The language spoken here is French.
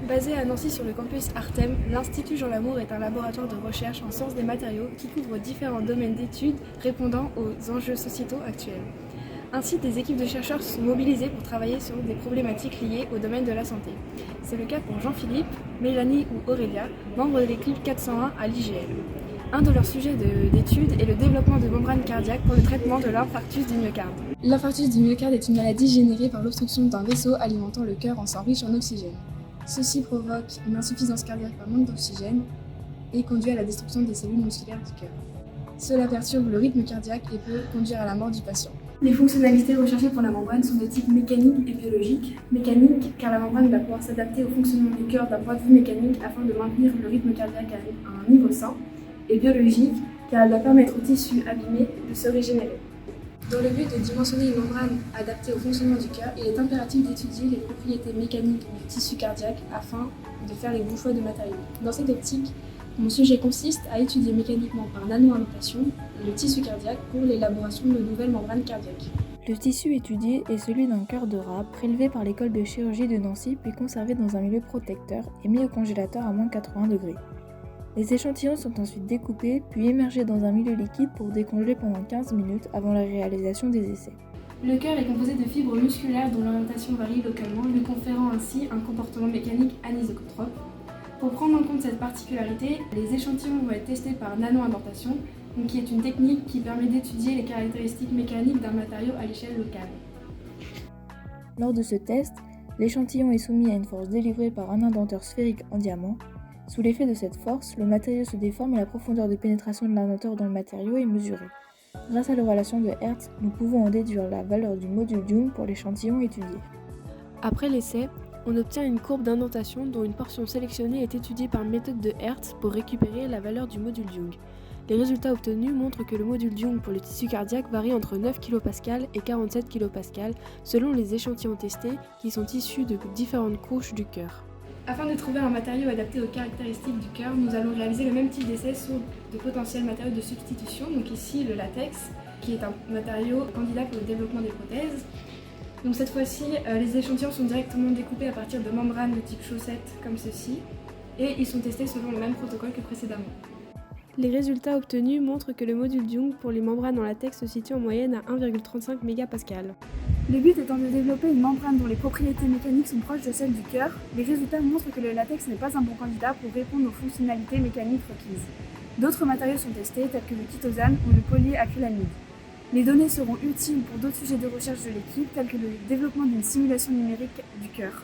Basé à Nancy sur le campus Artem, l'Institut Jean Lamour est un laboratoire de recherche en sciences des matériaux qui couvre différents domaines d'études répondant aux enjeux sociétaux actuels. Ainsi, des équipes de chercheurs se sont mobilisées pour travailler sur des problématiques liées au domaine de la santé. C'est le cas pour Jean-Philippe, Mélanie ou Aurélia, membres de l'équipe 401 à l'IGL. Un de leurs sujets d'étude est le développement de membranes cardiaques pour le traitement de l'infarctus du myocarde. L'infarctus du myocarde est une maladie générée par l'obstruction d'un vaisseau alimentant le cœur en sang riche en oxygène. Ceci provoque une insuffisance cardiaque par manque d'oxygène et conduit à la destruction des cellules musculaires du cœur. Cela perturbe le rythme cardiaque et peut conduire à la mort du patient. Les fonctionnalités recherchées pour la membrane sont de type mécanique et biologique. Mécanique, car la membrane va pouvoir s'adapter au fonctionnement du cœur d'un point de vue mécanique afin de maintenir le rythme cardiaque à un niveau sain. Et biologique, car elle doit permettre aux tissus abîmés de se régénérer. Dans le but de dimensionner une membrane adaptée au fonctionnement du cœur, il est impératif d'étudier les propriétés mécaniques du tissu cardiaque afin de faire les bons choix de matériaux. Dans cette optique, mon sujet consiste à étudier mécaniquement par nano-implantation le tissu cardiaque pour l'élaboration de nouvelles membranes cardiaques. Le tissu étudié est celui d'un cœur de rat prélevé par l'école de chirurgie de Nancy puis conservé dans un milieu protecteur et mis au congélateur à moins 80 degrés. Les échantillons sont ensuite découpés puis émergés dans un milieu liquide pour décongeler pendant 15 minutes avant la réalisation des essais. Le cœur est composé de fibres musculaires dont l'orientation varie localement, lui conférant ainsi un comportement mécanique anisotrope. Pour prendre en compte cette particularité, les échantillons vont être testés par nano-indentation, qui est une technique qui permet d'étudier les caractéristiques mécaniques d'un matériau à l'échelle locale. Lors de ce test, l'échantillon est soumis à une force délivrée par un indenteur sphérique en diamant. Sous l'effet de cette force, le matériau se déforme et la profondeur de pénétration de l'indenteur dans le matériau est mesurée. Grâce à la relation de Hertz, nous pouvons en déduire la valeur du module Young pour l'échantillon étudié. Après l'essai, on obtient une courbe d'indentation dont une portion sélectionnée est étudiée par méthode de Hertz pour récupérer la valeur du module Young. Les résultats obtenus montrent que le module Young pour le tissu cardiaque varie entre 9 kPa et 47 kPa selon les échantillons testés qui sont issus de différentes couches du cœur. Afin de trouver un matériau adapté aux caractéristiques du cœur, nous allons réaliser le même type d'essai sur de potentiels matériaux de substitution, donc ici le latex, qui est un matériau candidat pour le développement des prothèses. Donc cette fois-ci, les échantillons sont directement découpés à partir de membranes de type chaussette comme ceci, et ils sont testés selon le même protocole que précédemment. Les résultats obtenus montrent que le module Young pour les membranes en latex se situe en moyenne à 1,35 MPa. Le but étant de développer une membrane dont les propriétés mécaniques sont proches de celles du cœur, les résultats montrent que le latex n'est pas un bon candidat pour répondre aux fonctionnalités mécaniques requises. D'autres matériaux sont testés, tels que le chitosane ou le polyacrylamide. Les données seront utiles pour d'autres sujets de recherche de l'équipe, tels que le développement d'une simulation numérique du cœur.